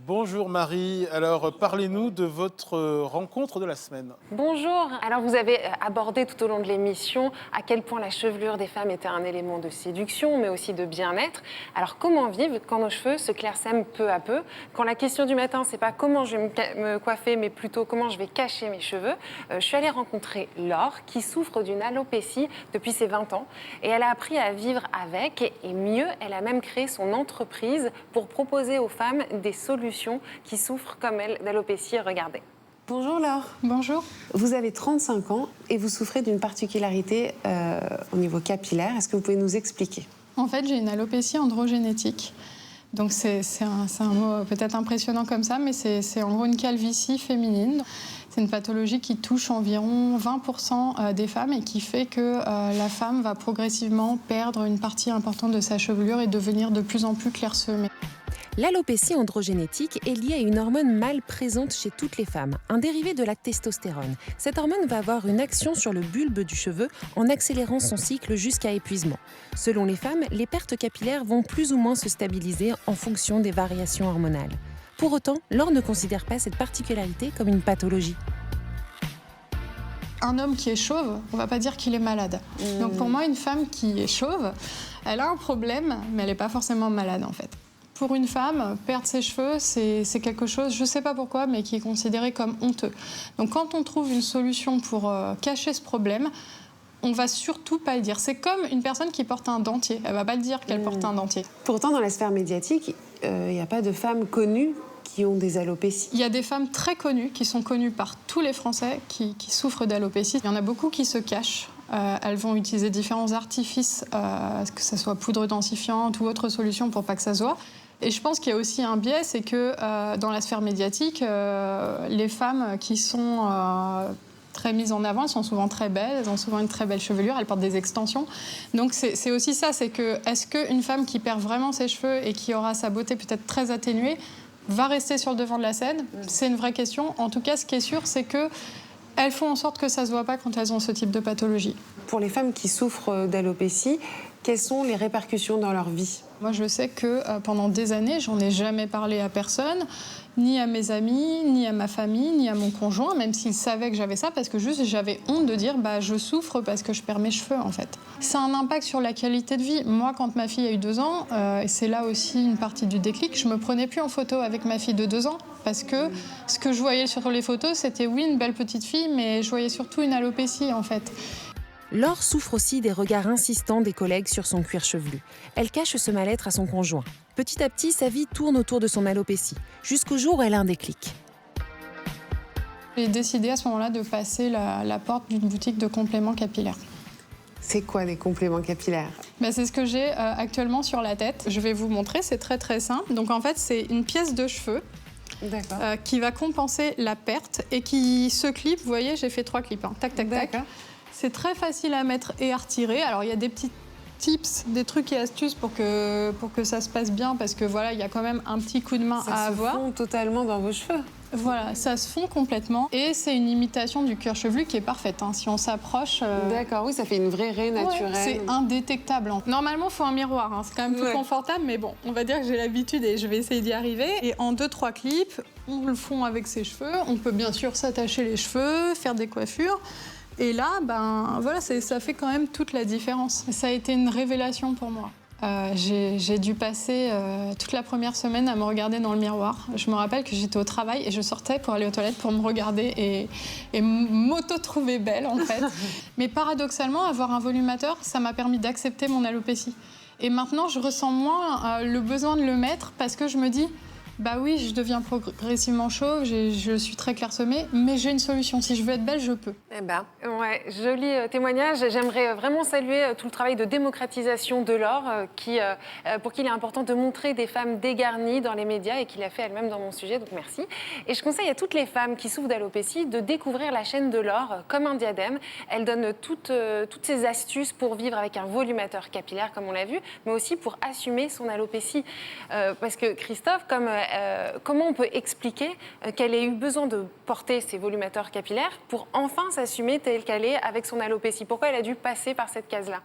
Bonjour Marie, alors parlez-nous de votre rencontre de la semaine. Bonjour, alors vous avez abordé tout au long de l'émission à quel point la chevelure des femmes était un élément de séduction, mais aussi de bien-être. Alors comment vivre quand nos cheveux se clairsèment peu à peu, quand la question du matin, c'est pas comment je vais me coiffer, mais plutôt comment je vais cacher mes cheveux. Je suis allée rencontrer Laure, qui souffre d'une alopécie depuis ses 20 ans, et elle a appris à vivre avec, et mieux, elle a même créé son entreprise pour proposer aux femmes des solutions qui souffrent comme elle d'alopécie. Regardez. Bonjour Laure. Bonjour. Vous avez 35 ans et vous souffrez d'une particularité au niveau capillaire. Est-ce que vous pouvez nous expliquer? En fait, j'ai une alopécie androgénétique. Donc c'est un mot peut-être impressionnant comme ça, mais c'est en gros une calvitie féminine. C'est une pathologie qui touche environ 20% des femmes et qui fait que la femme va progressivement perdre une partie importante de sa chevelure et devenir de plus en plus clairsemée. L'alopécie androgénétique est liée à une hormone mâle présente chez toutes les femmes, un dérivé de la testostérone. Cette hormone va avoir une action sur le bulbe du cheveu en accélérant son cycle jusqu'à épuisement. Selon les femmes, les pertes capillaires vont plus ou moins se stabiliser en fonction des variations hormonales. Pour autant, Laure ne considère pas cette particularité comme une pathologie. Un homme qui est chauve, on ne va pas dire qu'il est malade. Donc pour moi, une femme qui est chauve, elle a un problème, mais elle n'est pas forcément malade en fait. Pour une femme, perdre ses cheveux, c'est quelque chose, je ne sais pas pourquoi, mais qui est considéré comme honteux. Donc quand on trouve une solution pour cacher ce problème, on ne va surtout pas le dire. C'est comme une personne qui porte un dentier. Elle ne va pas le dire qu'elle porte un dentier. Pourtant, dans la sphère médiatique, il n'y a pas de femmes connues qui ont des alopécies. Il y a des femmes très connues, qui sont connues par tous les Français, qui souffrent d'alopécie. Il y en a beaucoup qui se cachent. Elles vont utiliser différents artifices, que ce soit poudre densifiante ou autre solution pour pas que ça se voit. Et je pense qu'il y a aussi un biais, c'est que dans la sphère médiatique, les femmes qui sont très mises en avant, elles sont souvent très belles, elles ont souvent une très belle chevelure, elles portent des extensions. Donc c'est aussi ça, c'est que est-ce qu'une femme qui perd vraiment ses cheveux et qui aura sa beauté peut-être très atténuée va rester sur le devant de la scène? C'est une vraie question. En tout cas, ce qui est sûr, c'est que elles font en sorte que ça ne se voit pas quand elles ont ce type de pathologie. Pour les femmes qui souffrent d'alopécie, quelles sont les répercussions dans leur vie? Moi, je sais que pendant des années, j'en ai jamais parlé à personne, ni à mes amis, ni à ma famille, ni à mon conjoint, même s'il savait que j'avais ça, parce que juste j'avais honte de dire je souffre parce que je perds mes cheveux, en fait. Ça a un impact sur la qualité de vie. Moi, quand ma fille a eu 2 ans, et c'est là aussi une partie du déclic, je me prenais plus en photo avec ma fille de 2 ans, parce que ce que je voyais sur les photos, c'était oui, une belle petite fille, mais je voyais surtout une alopécie, en fait. Laure souffre aussi des regards insistants des collègues sur son cuir chevelu. Elle cache ce mal-être à son conjoint. Petit à petit, sa vie tourne autour de son alopécie, jusqu'au jour où elle a un déclic. J'ai décidé à ce moment-là de passer la porte d'une boutique de compléments capillaires. C'est quoi les compléments capillaires? C'est ce que j'ai actuellement sur la tête. Je vais vous montrer, c'est très très simple. Donc en fait, c'est une pièce de cheveux qui va compenser la perte et qui se clip. Vous voyez, j'ai fait 3 clips. Tac, tac, tac. C'est très facile à mettre et à retirer. Alors, il y a des petits tips, des trucs et astuces pour que ça se passe bien, parce que voilà, il y a quand même un petit coup de main à avoir. Ça se fond totalement dans vos cheveux. Voilà, ça se fond complètement. Et c'est une imitation du cuir chevelu qui est parfaite. Si on s'approche... D'accord, oui, ça fait une vraie raie naturelle. C'est indétectable. Normalement, il faut un miroir. C'est quand même plus confortable, mais bon, on va dire que j'ai l'habitude et je vais essayer d'y arriver. Et en 2-3 clips, on le fond avec ses cheveux. On peut bien sûr s'attacher les cheveux, faire des coiffures. Et là, voilà, ça fait quand même toute la différence. Ça a été une révélation pour moi. J'ai dû passer toute la première semaine à me regarder dans le miroir. Je me rappelle que j'étais au travail et je sortais pour aller aux toilettes pour me regarder et m'auto-trouver belle, en fait. Mais paradoxalement, avoir un volumateur, ça m'a permis d'accepter mon alopécie. Et maintenant, je ressens moins le besoin de le mettre parce que je me dis... oui, je deviens progressivement chauve, je suis très clairsemée, mais j'ai une solution. Si je veux être belle, je peux. Ouais, joli témoignage. J'aimerais vraiment saluer tout le travail de démocratisation de Laure, pour qui il est important de montrer des femmes dégarnies dans les médias et qu'il a fait elle-même dans mon sujet, donc merci. Et je conseille à toutes les femmes qui souffrent d'alopécie de découvrir la chaîne de Laure comme un diadème. Elle donne toutes ses astuces pour vivre avec un volumateur capillaire, comme on l'a vu, mais aussi pour assumer son alopécie. Parce que Christophe, comment on peut expliquer qu'elle ait eu besoin de porter ses volumateurs capillaires pour enfin s'assumer telle qu'elle est avec son alopécie? Pourquoi elle a dû passer par cette case-là?